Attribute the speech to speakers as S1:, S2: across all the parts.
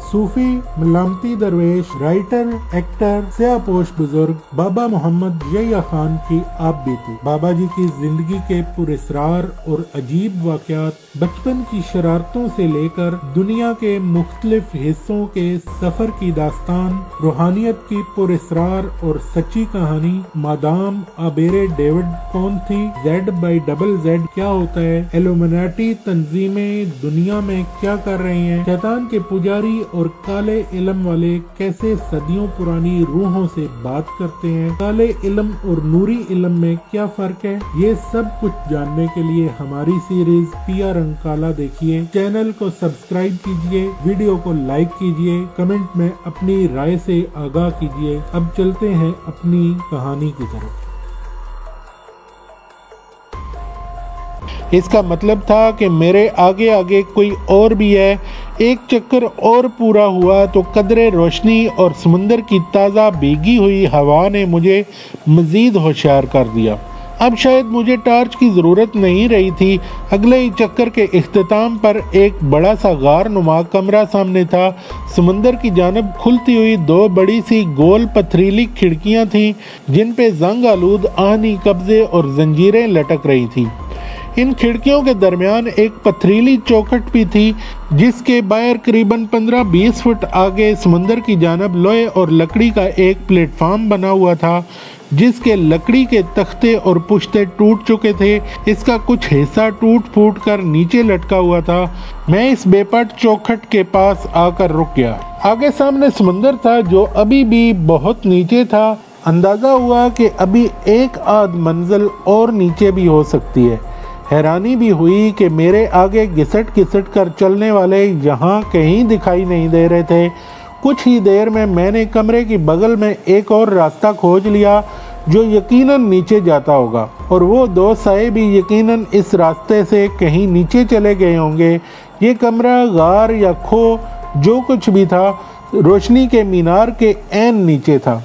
S1: सूफी मलामती दरवेश, writer, actor, स्याहपोश बुजुर्ग बाबा मोहम्मद यहिया खान की आप बीती। बाबा जी की जिंदगी के पुरस्रार और अजीब वाकयात, बचपन की शरारतों से लेकर दुनिया के मुख्तलिफ हिस्सों के सफर की दास्तान, रूहानियत की पुरस्रार और सच्ची कहानी, मादाम आबेरे डेविड कौन थी, Z/ZZ क्या होता है, इल्यूमिनाटी तंजीमें दुनिया में क्या कर रही हैं, शैतान के पुजारी और काले इल्म वाले कैसे सदियों पुरानी रूहों से बात करते हैं, काले इल्म और नूरी इल्म में क्या फर्क है, ये सब कुछ जानने के लिए हमारी सीरीज पिया रंग काला देखिए। चैनल को सब्सक्राइब कीजिए, वीडियो को लाइक कीजिए, कमेंट में अपनी राय से आगाह कीजिए। अब चलते हैं अपनी कहानी की तरफ। इसका मतलब था कि मेरे आगे आगे कोई और भी है। एक चक्कर और पूरा हुआ तो कदरे रोशनी और समुंदर की ताज़ा भीगी हुई हवा ने मुझे मज़ीद होशियार कर दिया। अब शायद मुझे टार्च की ज़रूरत नहीं रही थी। अगले ही चक्कर के इख्तिताम पर एक बड़ा सा गार नुमा कमरा सामने था। समुंदर की जानब खुलती हुई दो बड़ी सी गोल पथरीली खिड़कियां थीं, जिन पे जंग आलूद आहनी कब्जे और जंजीरें लटक रही थी। इन खिड़कियों के दरमियान एक पथरीली चौखट भी थी, जिसके बाहर करीबन 15-20 फुट आगे समुंदर की जानब लोहे और लकड़ी का एक प्लेटफार्म बना हुआ था, जिसके लकड़ी के तख्ते और पुश्ते टूट चुके थे। इसका कुछ हिस्सा टूट फूट कर नीचे लटका हुआ था। मैं इस बेपट चौखट के पास आकर रुक गया। आगे सामने समुंदर था, जो अभी भी बहुत नीचे था। अंदाजा हुआ कि अभी एक आध मंजिल और नीचे भी हो सकती है। हैरानी भी हुई कि मेरे आगे घिसट घिसट कर चलने वाले यहाँ कहीं दिखाई नहीं दे रहे थे। कुछ ही देर में मैंने कमरे की बगल में एक और रास्ता खोज लिया, जो यकीनन नीचे जाता होगा, और वो दो साए भी यकीनन इस रास्ते से कहीं नीचे चले गए होंगे। ये कमरा गार या खो जो कुछ भी था, रोशनी के मीनार के ऐन नीचे था।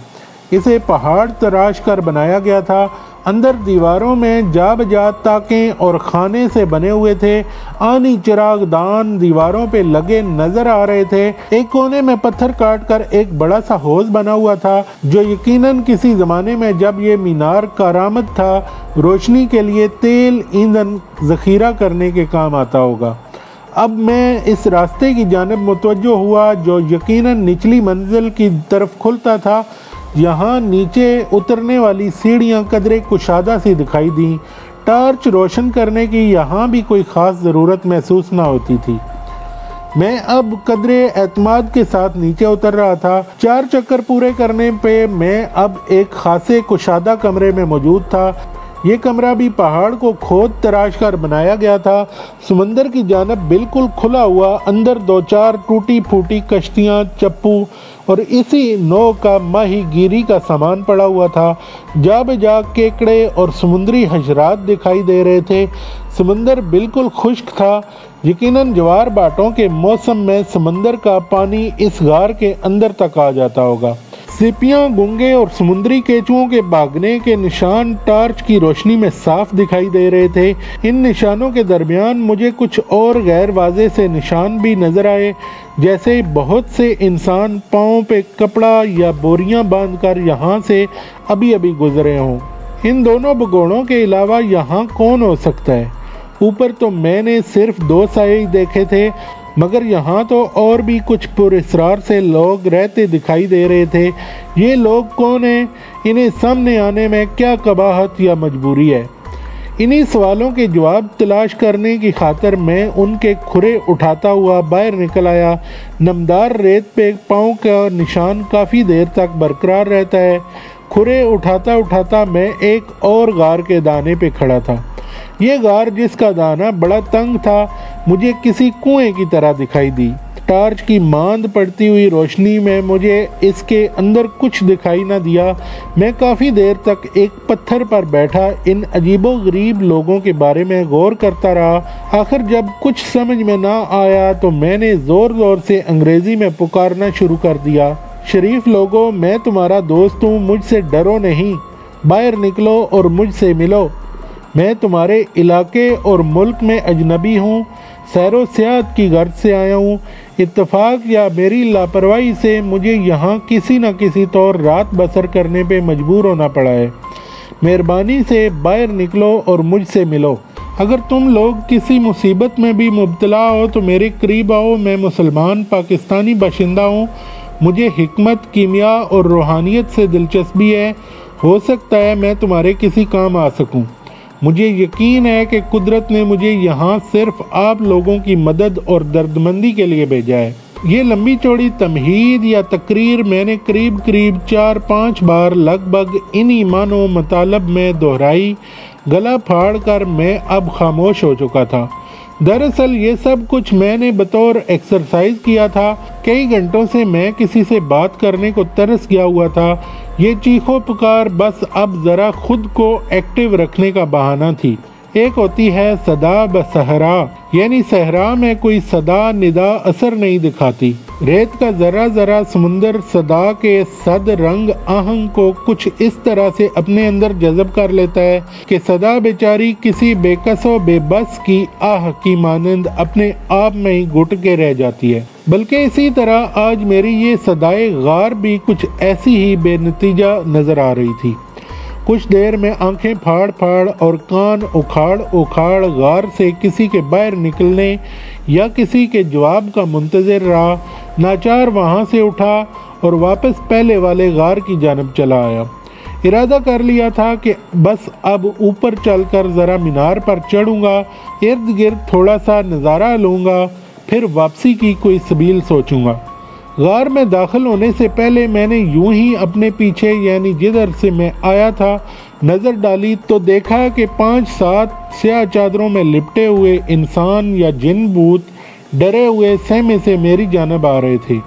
S1: इसे पहाड़ तराश कर बनाया गया था। अंदर दीवारों में जा बजा ताकें और खाने से बने हुए थे। आनी चिराग दान दीवारों पे लगे नजर आ रहे थे। एक कोने में पत्थर काट कर एक बड़ा सा हौज बना हुआ था, जो यकीनन किसी ज़माने में जब ये मीनार कारामद था, रोशनी के लिए तेल ईंधन ज़ख़ीरा करने के काम आता होगा। अब मैं इस रास्ते की जानिब मुतवज्जो हुआ, जो यकीनन निचली मंजिल की तरफ खुलता था। यहाँ नीचे उतरने वाली सीढ़ियाँ कदरे कुशादा सी दिखाई दी। टार्च रोशन करने की यहाँ भी कोई ख़ास ज़रूरत महसूस ना होती थी। मैं अब कदरे एतमाद के साथ नीचे उतर रहा था। 4 चक्कर पूरे करने पे मैं अब एक खासे कुशादा कमरे में मौजूद था। ये कमरा भी पहाड़ को खोद तराश कर बनाया गया था। समंदर की जानब बिल्कुल खुला हुआ। अंदर 2-4 टूटी फूटी कश्तियाँ, चप्पू और इसी नौ का माही गिरी का सामान पड़ा हुआ था। जा बजा केकड़े और समुद्री हशरात दिखाई दे रहे थे। समंदर बिल्कुल खुश्क था। यकीनन ज्वार बाटों के मौसम में समंदर का पानी इस गार के अंदर तक आ जाता होगा। सीपियाँ, गुंगे और समुद्री केचुओं के भागने के निशान टार्च की रोशनी में साफ दिखाई दे रहे थे। इन निशानों के दरमियान मुझे कुछ और गैर वाज़े से निशान भी नजर आए, जैसे बहुत से इंसान पाँव पे कपड़ा या बोरियां बांधकर यहाँ से अभी अभी गुजरे हों। इन दोनों भगोड़ों के अलावा यहाँ कौन हो सकता है? ऊपर तो मैंने सिर्फ 2 साए ही देखे थे, मगर यहाँ तो और भी कुछ पुरस्रार से लोग रहते दिखाई दे रहे थे। ये लोग कौन हैं? इन्हें सामने आने में क्या कबाहत या मजबूरी है? इन्हीं सवालों के जवाब तलाश करने की खातिर मैं उनके खुरे उठाता हुआ बाहर निकल आया। नमदार रेत पे पाँव का निशान काफ़ी देर तक बरकरार रहता है। खुरे उठाता उठाता मैं एक और गार के दाने पे खड़ा था। ये गार, जिसका दाना बड़ा तंग था, मुझे किसी कुएं की तरह दिखाई दी। टार्च की मांद पड़ती हुई रोशनी में मुझे इसके अंदर कुछ दिखाई न दिया। मैं काफ़ी देर तक एक पत्थर पर बैठा इन अजीबो गरीब लोगों के बारे में गौर करता रहा। आखिर जब कुछ समझ में ना आया तो मैंने ज़ोर ज़ोर से अंग्रेज़ी में पुकारना शुरू कर दिया, शरीफ लोगों, मैं तुम्हारा दोस्त हूँ, मुझसे डरो नहीं, बाहर निकलो और मुझसे मिलो। मैं तुम्हारे इलाके और मुल्क में अजनबी हूँ, सैरो सियाहत की गर्ज से आया हूँ। اتفاق یا میری لاپرواہی سے مجھے یہاں کسی نہ کسی طور رات بسر کرنے پہ مجبور ہونا پڑا ہے۔ مہربانی سے باہر نکلو اور مجھ سے ملو۔ اگر تم لوگ کسی مصیبت میں بھی مبتلا ہو تو میرے قریب آؤ۔ میں مسلمان پاکستانی باشندہ ہوں، مجھے حکمت، کیمیا اور روحانیت سے دلچسپی ہے، ہو سکتا ہے میں تمہارے کسی کام آ سکوں۔ مجھے یقین ہے کہ قدرت نے مجھے یہاں صرف آپ لوگوں کی مدد اور دردمندی کے لیے بھیجا ہے۔ یہ لمبی چوڑی تمہید یا تقریر میں نے قریب 4-5 بار لگ بھگ انہی معنی و مطالب میں دہرائی۔ گلا پھاڑ کر میں اب خاموش ہو چکا تھا۔ دراصل یہ سب کچھ میں نے بطور ایکسرسائز کیا تھا۔ کئی گھنٹوں سے میں کسی سے بات کرنے کو ترس گیا ہوا تھا۔ یہ چیخو پکار بس اب ذرا خود کو ایکٹیو رکھنے کا بہانہ تھی۔ ایک ہوتی ہے صدا بصحرا، یعنی صحرا میں کوئی صدا ندا اثر نہیں دکھاتی۔ ریت کا ذرا ذرا سمندر صدا کے صد رنگ آہنگ کو کچھ اس طرح سے اپنے اندر جذب کر لیتا ہے کہ صدا بیچاری کسی بے کس و بے بس کی آہ کی مانند اپنے آپ میں ہی گھٹ کے رہ جاتی ہے۔ بلکہ اسی طرح آج میری یہ صدائے غار بھی کچھ ایسی ہی بے نتیجہ نظر آ رہی تھی۔ کچھ دیر میں آنکھیں پھاڑ پھاڑ اور کان اکھاڑ اکھاڑ غار سے کسی کے باہر نکلنے یا کسی کے جواب کا منتظر رہا۔ ناچار وہاں سے اٹھا اور واپس پہلے والے غار کی جانب چلا آیا۔ ارادہ کر لیا تھا کہ بس اب اوپر چل کر ذرا مینار پر چڑھوں گا، ارد گرد تھوڑا سا نظارہ لوں گا، پھر واپسی کی کوئی سبیل سوچوں گا۔ غار میں داخل ہونے سے پہلے میں نے یوں ہی اپنے پیچھے یعنی جدھر سے میں آیا تھا نظر ڈالی تو دیکھا کہ 5-7 سیاہ چادروں میں لپٹے ہوئے انسان یا جن بھوت ڈرے ہوئے خیمے سے میری جانب آ رہے تھے۔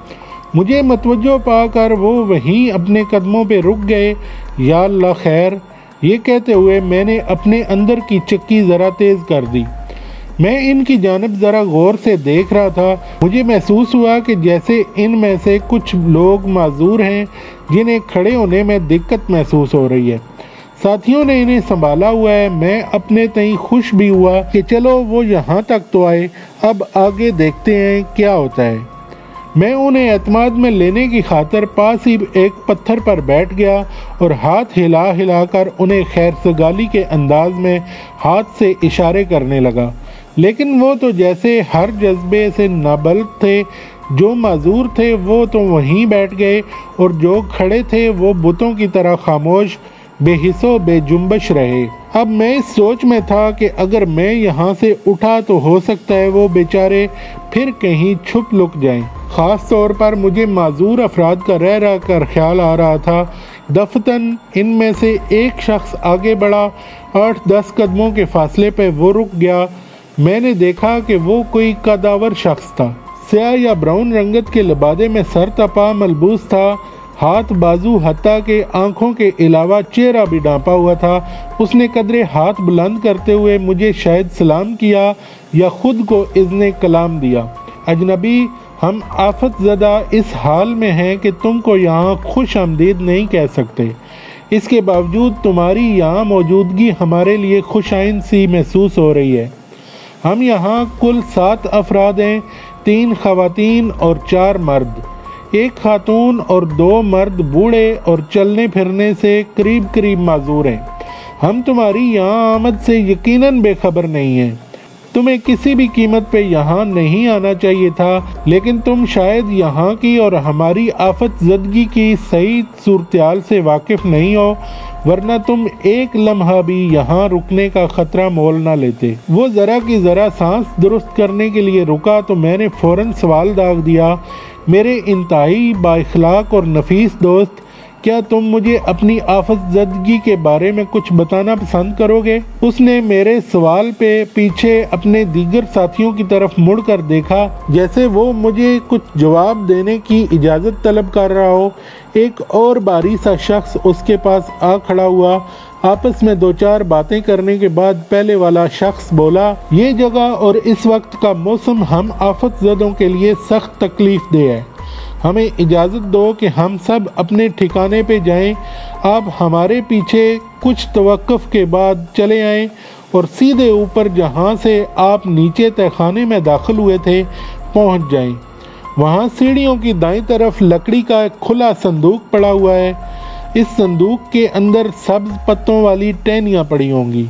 S1: مجھے متوجہ پا کر وہ وہیں اپنے قدموں پہ رک گئے۔ یا اللہ خیر، یہ کہتے ہوئے میں نے اپنے اندر کی چکی ذرا تیز کر دی۔ میں ان کی جانب ذرا غور سے دیکھ رہا تھا۔ مجھے محسوس ہوا کہ جیسے ان میں سے کچھ لوگ معذور ہیں جنہیں کھڑے ہونے میں دقت محسوس ہو رہی ہے۔ ساتھیوں نے انہیں سنبھالا ہوا ہے۔ میں اپنے تئیں خوش بھی ہوا کہ چلو وہ یہاں تک تو آئے، اب آگے دیکھتے ہیں کیا ہوتا ہے۔ میں انہیں اعتماد میں لینے کی خاطر پاس ہی ایک پتھر پر بیٹھ گیا اور ہاتھ ہلا ہلا کر انہیں خیر سگالی کے انداز میں ہاتھ سے اشارے کرنے لگا، لیکن وہ تو جیسے ہر جذبے سے نابلد تھے۔ جو معذور تھے وہ تو وہیں بیٹھ گئے اور جو کھڑے تھے وہ بتوں کی طرح خاموش، بے حس و بے جنبش رہے۔ اب میں اس سوچ میں تھا کہ اگر میں یہاں سے اٹھا تو ہو سکتا ہے وہ بیچارے پھر کہیں چھپ لک جائیں۔ خاص طور پر مجھے معذور افراد کا رہ رہ کر خیال آ رہا تھا۔ دفتن ان میں سے ایک شخص آگے بڑھا، 8-10 قدموں کے فاصلے پہ وہ رک گیا۔ میں نے دیکھا کہ وہ کوئی قداور شخص تھا۔ سیاہ یا براؤن رنگت کے لبادے میں سر تپا ملبوس تھا، ہاتھ بازو حتیٰ کہ آنکھوں کے علاوہ چہرہ بھی ڈھانپا ہوا تھا۔ اس نے قدرے ہاتھ بلند کرتے ہوئے مجھے شاید سلام کیا یا خود کو اذن کلام دیا۔ اجنبی، ہم آفت زدہ اس حال میں ہیں کہ تم کو یہاں خوش آمدید نہیں کہہ سکتے۔ اس کے باوجود تمہاری یہاں موجودگی ہمارے لیے خوش آئند سی محسوس ہو رہی ہے۔ ہم یہاں کل 7 افراد ہیں، 3 خواتین اور 4 مرد۔ 1 خاتون اور 2 مرد بوڑھے اور چلنے پھرنے سے قریب معذور ہیں۔ ہم تمہاری یہاں آمد سے یقیناً بے خبر نہیں ہیں۔ تمہیں کسی بھی قیمت پہ یہاں نہیں آنا چاہیے تھا، لیکن تم شاید یہاں کی اور ہماری آفت زدگی کی صحیح صورتحال سے واقف نہیں ہو، ورنہ تم ایک لمحہ بھی یہاں رکنے کا خطرہ مول نہ لیتے۔ وہ ذرا کی ذرا سانس درست کرنے کے لیے رکا تو میں نے فوراً سوال داغ دیا، میرے انتہائی با اخلاق اور نفیس دوست، کیا تم مجھے اپنی آفت زدگی کے بارے میں کچھ بتانا پسند کرو گے؟ اس نے میرے سوال پہ پیچھے اپنے دیگر ساتھیوں کی طرف مڑ کر دیکھا، جیسے وہ مجھے کچھ جواب دینے کی اجازت طلب کر رہا ہو۔ ایک اور باری سا شخص اس کے پاس آ کھڑا ہوا۔ آپس میں 2-4 باتیں کرنے کے بعد پہلے والا شخص بولا، یہ جگہ اور اس وقت کا موسم ہم آفت زدوں کے لیے سخت تکلیف دہ ہے۔ ہمیں اجازت دو کہ ہم سب اپنے ٹھکانے پہ جائیں۔ آپ ہمارے پیچھے کچھ توقف کے بعد چلے آئیں اور سیدھے اوپر جہاں سے آپ نیچے تہخانے میں داخل ہوئے تھے پہنچ جائیں۔ वहाँ सीढ़ियों की दाईं तरफ लकड़ी का एक खुला संदूक पड़ा हुआ है। इस संदूक के अंदर सब्ज पत्तों वाली टहनियाँ पड़ी होंगी।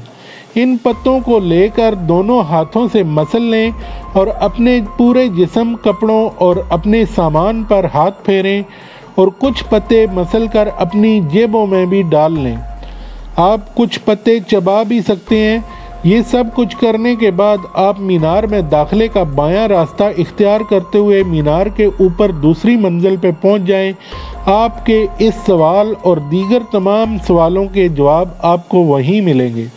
S1: इन पत्तों को लेकर दोनों हाथों से मसल लें और अपने पूरे जिस्म, कपड़ों और अपने सामान पर हाथ फेरें और कुछ पत्ते मसल कर अपनी जेबों में भी डाल लें। आप कुछ पत्ते चबा भी सकते हैं। ये सब कुछ करने के बाद आप मीनार में दाखिले का बायां रास्ता इख्तियार करते हुए मीनार के ऊपर दूसरी मंजिल पर पहुंच जाएं। आपके इस सवाल और दीगर तमाम सवालों के जवाब आपको वहीं मिलेंगे।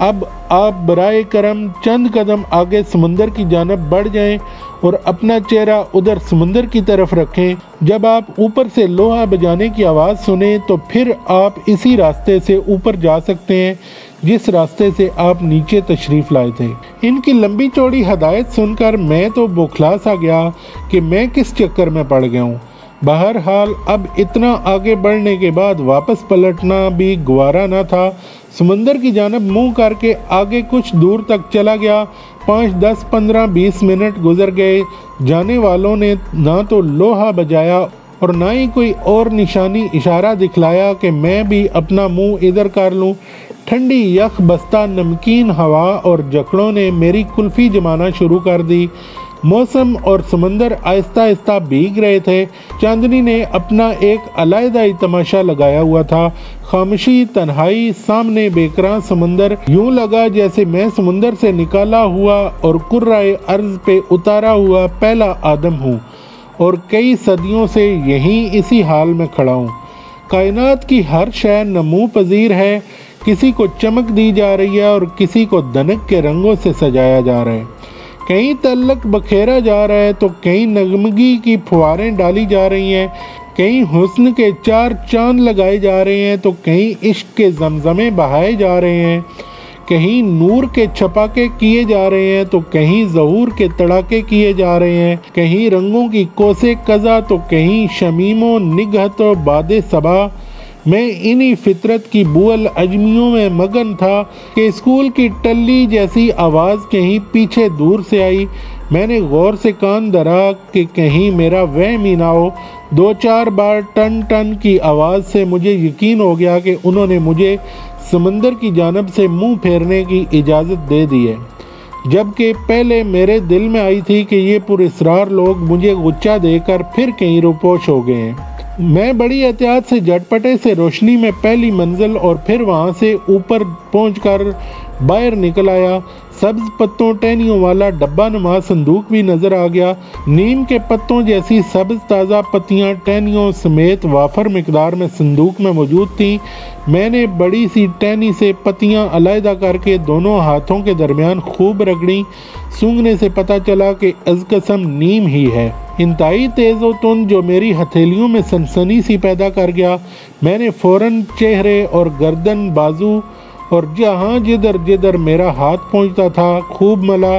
S1: अब आप बराए करम चंद कदम आगे समुंदर की जानिब बढ़ जाएं और अपना चेहरा उधर समुंदर की तरफ रखें। जब आप ऊपर से लोहा बजाने की आवाज़ सुने तो फिर आप इसी रास्ते से ऊपर जा सकते हैं जिस रास्ते से आप नीचे तशरीफ़ लाए थे। इनकी लंबी चौड़ी हदायत सुनकर मैं तो बौखला सा गया कि मैं किस चक्कर में पड़ गया हूँ। बहरहाल अब इतना आगे बढ़ने के बाद वापस पलटना भी गवारा न था। समुंदर की जानिब मुंह करके आगे कुछ दूर तक चला गया। 5, 10, 15, 20 मिनट गुजर गए। जाने वालों ने ना तो लोहा बजाया और ना ही कोई और निशानी इशारा दिखलाया कि मैं भी अपना मुंह इधर कर लूं। ठंडी यख बस्ता नमकीन हवा और जकड़ों ने मेरी कुल्फ़ी जमाना शुरू कर दी। मौसम और समंदर आहिस्ता आहिस्ता भीग रहे थे। चांदनी ने अपना एक अलहदा ही तमाशा लगाया हुआ था। खामोशी, तन्हाई, सामने बेकरां समंदर। यूं लगा जैसे मैं समंदर से निकाला हुआ और कुर्राए अर्ज पे उतारा हुआ पहला आदम हूँ और कई सदियों से यहीं इसी हाल में खड़ा हूँ। कायनात की हर शय नमू पजीर है। किसी को चमक दी जा रही है और किसी को दनक के रंगों से सजाया जा रहा है। कहीं तल्लक बखेरा जा रहा है तो कहीं नगमगी की फुहारें डाली जा रही हैं। कहीं हुस्न के 4 चांद लगाए जा रहे हैं तो कहीं इश्क के जमजमे बहाए जा रहे हैं। कहीं नूर के छपाके किए जा रहे हैं तो कहीं ज़हूर के तड़ाके किए जा रहे हैं। कहीं रंगों की कोसे कज़ा तो कहीं शमीमो निगहत बादे सबा। मैं इन्हीं फितरत की बुअल अजमियों में मगन था कि स्कूल की टल्ली जैसी आवाज़ कहीं पीछे दूर से आई। मैंने गौर से कान धरा कि कहीं मेरा वहम ही ना हो। 2-4 बार टन टन की आवाज़ से मुझे यकीन हो गया कि उन्होंने मुझे समंदर की जानब से मुंह फेरने की इजाज़त दे दी है, जबकि पहले मेरे दिल में आई थी कि ये पुरस्रार लोग मुझे गुच्चा देकर फिर कहीं रुपोश हो गए हैं। मैं बड़ी एहतियात से झटपटे से रोशनी में पहली मंजिल और फिर वहाँ से ऊपर पहुंचकर बाहर निकल आया। सब्ज पत्तों टहनियों वाला डब्बा नुमा संदूक भी नज़र आ गया। नीम के पत्तों जैसी सब्ज ताज़ा पत्तियाँ टहनियों समेत वाफर मिकदार में संदूक में मौजूद थीं। मैंने बड़ी सी टहनी से पत्तियाँ अलहदा करके दोनों हाथों के दरमियान खूब रगड़ी। सूंघने से पता चला कि अज़कसम नीम ही है। इंतहाई तेज़ व तुंद जो मेरी हथेलियों में सनसनी सी पैदा कर गया। मैंने फ़ौरन चेहरे और गर्दन, बाजू और जहाँ जिधर जिधर मेरा हाथ पहुँचता था खूब मला।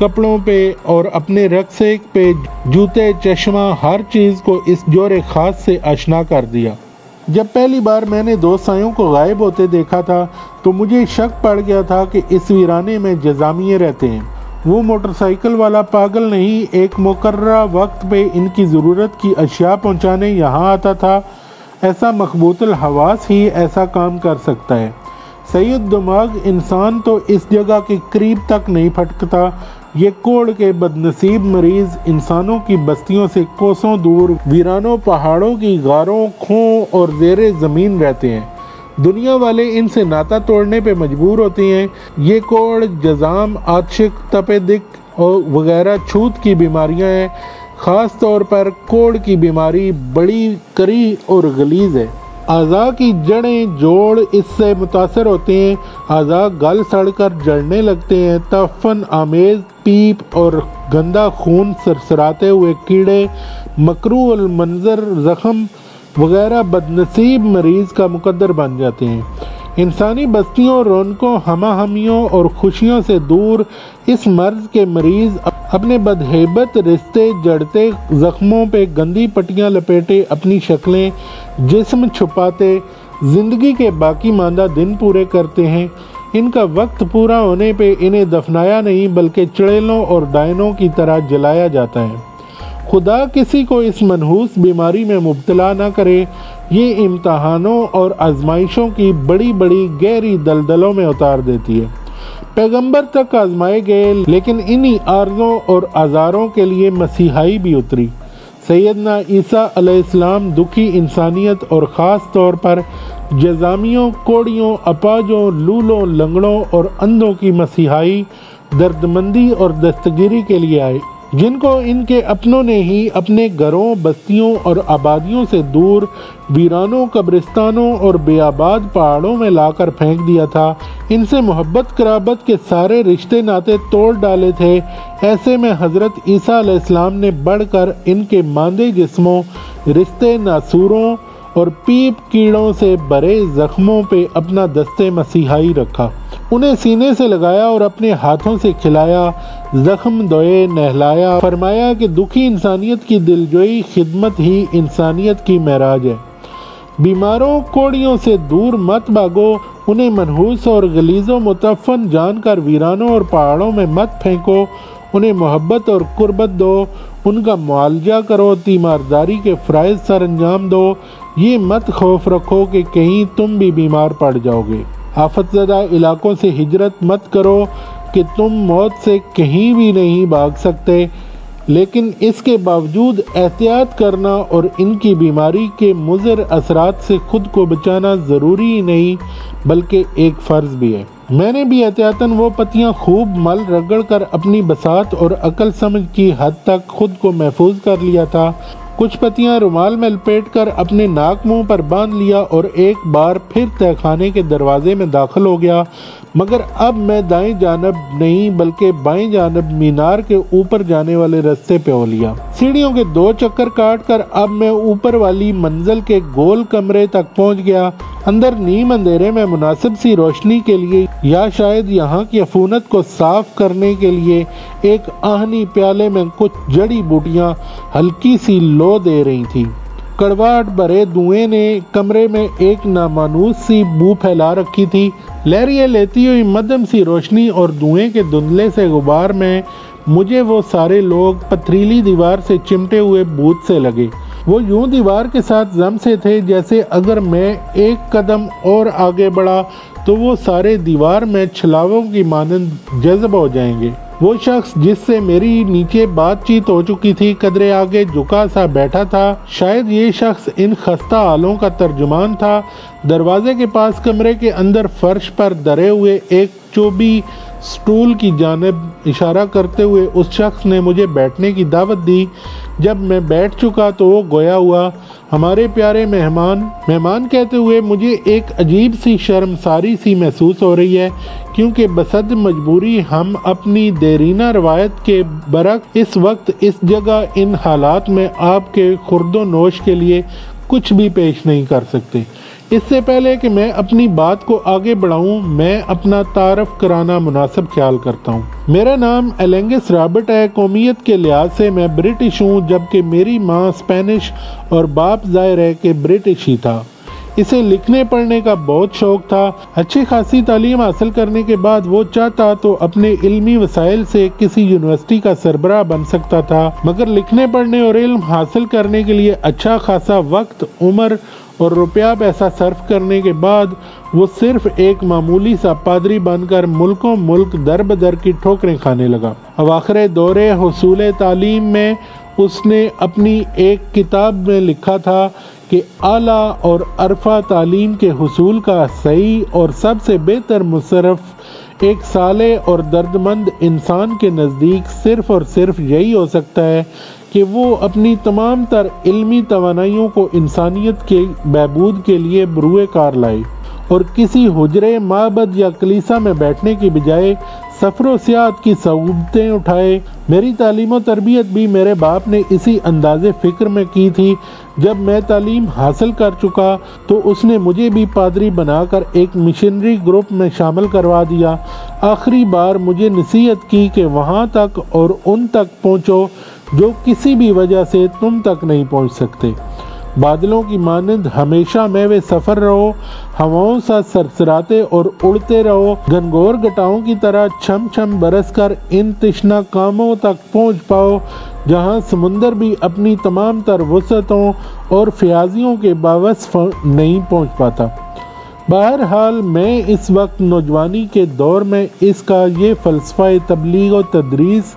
S1: कपड़ों पे और अपने रक्से पे, जूते, चश्मा, हर चीज़ को इस जोरे ख़ास से आशना कर दिया। जब पहली बार मैंने 2 सायों को गायब होते देखा था तो मुझे शक पड़ गया था कि इस वीराने में जज़ामिये रहते हैं। वो मोटरसाइकिल वाला पागल नहीं, एक मुकर्ररा वक्त पे इनकी ज़रूरत की अशिया पहुंचाने यहाँ आता था। ऐसा मखबूतुल हवास ही ऐसा काम कर सकता है। सैयद दिमाग इंसान तो इस जगह के करीब तक नहीं फटकता। ये कोड़ के बदनसीब मरीज़ इंसानों की बस्तियों से कोसों दूर वीरानों पहाड़ों की गारों, खों और ज़ेरे ज़मीन रहते हैं। दुनिया वाले इनसे नाता तोड़ने पे मजबूर होते हैं। ये कोड़, जज़ाम, आशिक, तपे दिक और वगैरह छूत की बीमारियां हैं। ख़ास तौर पर कोड़ की बीमारी बड़ी करी और गलीज़ है। आज़ा की जड़ें, जोड़ इससे मुतासर होते हैं। आज़ा गल सड़कर जलने लगते हैं। तफन आमेज़ पीप और गंदा खून सरसराते हुए कीड़े, मकरूह मंजर ज़ख़म वगैरह बदनसीब मरीज़ का मुकद्दर बन जाते हैं। इंसानी बस्तियों, रौनकों, हमाहमियों और खुशियों से दूर इस मर्ज़ के मरीज़ अपने बदहेबत रिश्ते जड़ते, ज़ख्मों पे गंदी पट्टियाँ लपेटे अपनी शक्लें जिस्म छुपाते ज़िंदगी के बाकी मांदा दिन पूरे करते हैं। इनका वक्त पूरा होने पे इन्हें दफनाया नहीं बल्कि चुड़ैलों और डायनों की तरह जलाया जाता है। خدا کسی کو اس منحوس بیماری میں مبتلا نہ کرے، یہ امتحانوں اور آزمائشوں کی بڑی بڑی گہری دلدلوں میں اتار دیتی ہے۔ پیغمبر تک آزمائے گئے، لیکن انہی عارضوں اور آزاروں کے لیے مسیحائی بھی اتری۔ سیدنا عیسیٰ علیہ السلام دکھی انسانیت اور خاص طور پر جزامیوں، کوڑیوں، اپاجوں، لولوں، لنگڑوں اور اندھوں کی مسیحائی دردمندی اور دستگیری کے لیے آئے، جن کو ان کے اپنوں نے ہی اپنے گھروں، بستیوں اور آبادیوں سے دور ویرانوں، قبرستانوں اور بیاباد پہاڑوں میں لا کر پھینک دیا تھا۔ ان سے محبت قرابت کے سارے رشتے ناطے توڑ ڈالے تھے۔ ایسے میں حضرت عیسیٰ علیہ السلام نے بڑھ کر ان کے ماندے جسموں، رشتے ناسوروں اور پیپ کیڑوں سے بھرے زخموں پہ اپنا دستے مسیحائی رکھا، انہیں سینے سے لگایا اور اپنے ہاتھوں سے کھلایا، زخم دھوئے، نہلایا، فرمایا کہ دکھی انسانیت کی دلجوئی خدمت ہی انسانیت کی معراج ہے۔ بیماروں، کوڑیوں سے دور مت بھاگو، انہیں منحوس اور غلیظ و متعفن جان کر ویرانوں اور پہاڑوں میں مت پھینکو، انہیں محبت اور قربت دو، ان کا معالجہ کرو، تیمارداری کے فرائض سر انجام دو، یہ مت خوف رکھو کہ کہیں تم بھی بیمار پڑ جاؤ گے۔ آفت زدہ علاقوں سے ہجرت مت کرو کہ تم موت سے کہیں بھی نہیں بھاگ سکتے، لیکن اس کے باوجود احتیاط کرنا اور ان کی بیماری کے مضر اثرات سے خود کو بچانا ضروری ہی نہیں بلکہ ایک فرض بھی ہے۔ میں نے بھی احتیاطاً وہ پتیاں خوب مل رگڑ کر اپنی بساط اور عقل سمجھ کی حد تک خود کو محفوظ کر لیا تھا۔ کچھ پتیاں رومال میں لپیٹ کر اپنے ناک منہ پر باندھ لیا اور ایک بار پھر تہہ خانے کے دروازے میں داخل ہو گیا، مگر اب میں دائیں جانب نہیں بلکہ بائیں جانب مینار کے اوپر جانے والے رستے پہ ہو لیا۔ سیڑھیوں کے 2 چکر کاٹ کر اب میں اوپر والی منزل کے گول کمرے تک پہنچ گیا۔ اندر نیم اندھیرے میں مناسب سی روشنی کے لیے یا شاید یہاں کی عفونت کو صاف کرنے کے لیے ایک آہنی پیالے میں کچھ جڑی بوٹیاں ہلکی سی لو دے رہی تھی۔ کڑواہٹ بھرے دھوئیں نے کمرے میں ایک نامانوس سی بو پھیلا رکھی تھی۔ لہریاں لیتی ہوئی مدھم سی روشنی اور دھوئیں کے دھندلے سے غبار میں مجھے وہ سارے لوگ پتھریلی دیوار سے چمٹے ہوئے بھوت سے لگے۔ وہ یوں دیوار کے ساتھ ضم سے تھے جیسے اگر میں ایک قدم اور آگے بڑھا تو وہ سارے دیوار میں چھلاووں کی مانند جذب ہو جائیں گے۔ وہ شخص جس سے میری نیچے بات چیت ہو چکی تھی قدرے آگے جھکا سا بیٹھا تھا، شاید یہ شخص ان خستہ حالوں کا ترجمان تھا۔ دروازے کے پاس کمرے کے اندر فرش پر دھرے ہوئے ایک چوبی سٹول کی جانب اشارہ کرتے ہوئے اس شخص نے مجھے بیٹھنے کی دعوت دی۔ جب میں بیٹھ چکا تو وہ گویا ہوا، ہمارے پیارے مہمان کہتے ہوئے مجھے ایک عجیب سی شرمساری سی محسوس ہو رہی ہے، کیونکہ بصد مجبوری ہم اپنی دیرینہ روایت کے برعکس اس وقت اس جگہ ان حالات میں آپ کے خورد و نوش کے لیے کچھ بھی پیش نہیں کر سکتے۔ اس سے پہلے کہ میں اپنی بات کو آگے بڑھاؤں، میں اپنا تعارف کرانا مناسب خیال کرتا ہوں۔ میرا نام ایلنگس رابرٹ ہے۔ قومیت کے لحاظ سے میں برٹش ہوں، جبکہ میری ماں اسپینش اور باپ ظاہر ہے کہ برٹش ہی تھا۔ اسے لکھنے پڑھنے کا بہت شوق تھا۔ اچھی خاصی تعلیم حاصل کرنے کے بعد وہ چاہتا تو اپنے علمی وسائل سے کسی یونیورسٹی کا سربراہ بن سکتا تھا، مگر لکھنے پڑھنے اور علم حاصل کرنے کے لیے اچھا خاصا وقت، عمر اور روپیہ پیسہ صرف کرنے کے بعد وہ صرف ایک معمولی سا پادری بن کر ملکوں ملک در بدر کی ٹھوکریں کھانے لگا۔ اواخر دور حصول تعلیم میں اس نے اپنی ایک کتاب میں لکھا تھا کہ اعلیٰ اور عرفہ تعلیم کے حصول کا صحیح اور سب سے بہتر مصرف ایک صالح اور دردمند انسان کے نزدیک صرف اور صرف یہی ہو سکتا ہے کہ وہ اپنی تمام تر علمی توانائیوں کو انسانیت کے بہبود کے لیے بروئے کار لائے اور کسی حجرے، معبد یا کلیسا میں بیٹھنے کی بجائے سفر و سیاحت کی صعوبتیں اٹھائے۔ میری تعلیم و تربیت بھی میرے باپ نے اسی انداز فکر میں کی تھی۔ جب میں تعلیم حاصل کر چکا تو اس نے مجھے بھی پادری بنا کر ایک مشنری گروپ میں شامل کروا دیا۔ آخری بار مجھے نصیحت کی کہ وہاں تک اور ان تک پہنچو جو کسی بھی وجہ سے تم تک نہیں پہنچ سکتے۔ बादलों की मानंद हमेशा में सफ़र रहो, हवाओं सा सरसराते और उड़ते रहो, घनघोर घटाओं की तरह छम छम बरस कर इन तृष्णा कामों तक पहुँच पाओ जहाँ समुंदर भी अपनी तमाम तर वसअतों और फ़याज़ियों के बावस नहीं पहुँच पाता। बहरहाल मैं इस वक्त नौजवानी के दौर में इसका ये फ़लसफ़ा तबलीग और तदरीस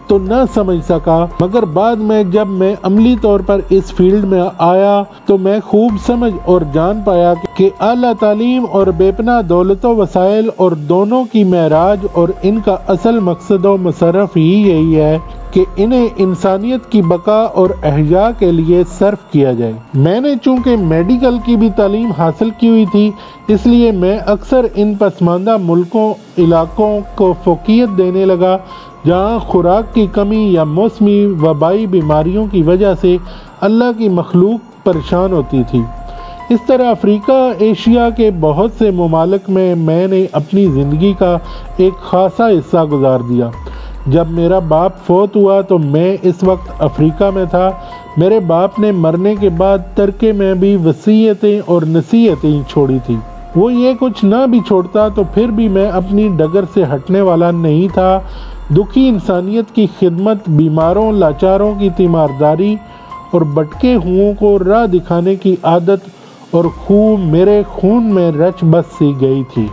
S1: तो न समझ सका, मगर बाद में जब मैं अमली तौर पर इस फील्ड में आया तो मैं खूब समझ और जान पाया कि आला तालीम और बेपना दौलत व वसाइल और दोनों की महराज और इनका असल मकसद व मुसर्रफ ही यही है कि इन्हें इंसानियत की बका और अहया के लिए सर्फ किया जाए। मैंने चूँकि मेडिकल की भी तालीम हासिल की हुई थी, इसलिए मैं अक्सर इन पसमानदा मुल्कों इलाकों को फोकियत देने लगा जहाँ खुराक की कमी या मौसमी वबाई बीमारियों की वजह से अल्लाह की मखलूक परेशान होती थी। इस तरह अफ्रीका एशिया के बहुत से ममालिक में मैंने अपनी ज़िंदगी का एक खासा हिस्सा गुजार दिया। जब मेरा बाप फौत हुआ तो मैं इस वक्त अफ्रीका में था। मेरे बाप ने मरने के बाद तरके में भी वसीयतें और नसीहतें छोड़ी थी। वो ये कुछ ना भी छोड़ता तो फिर भी मैं अपनी डगर से हटने वाला नहीं था। दुखी इंसानियत की खिदमत, बीमारों लाचारों की तीमारदारी और भटके हुओं को राह दिखाने की आदत और खूब मेरे खून में रच बस सी गई थी।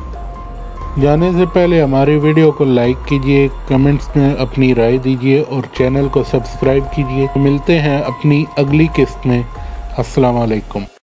S1: जाने से पहले हमारे वीडियो को लाइक कीजिए, कमेंट्स में अपनी राय दीजिए और चैनल को सब्सक्राइब कीजिए। मिलते हैं अपनी अगली किस्त में। अस्सलाम वालेकुम।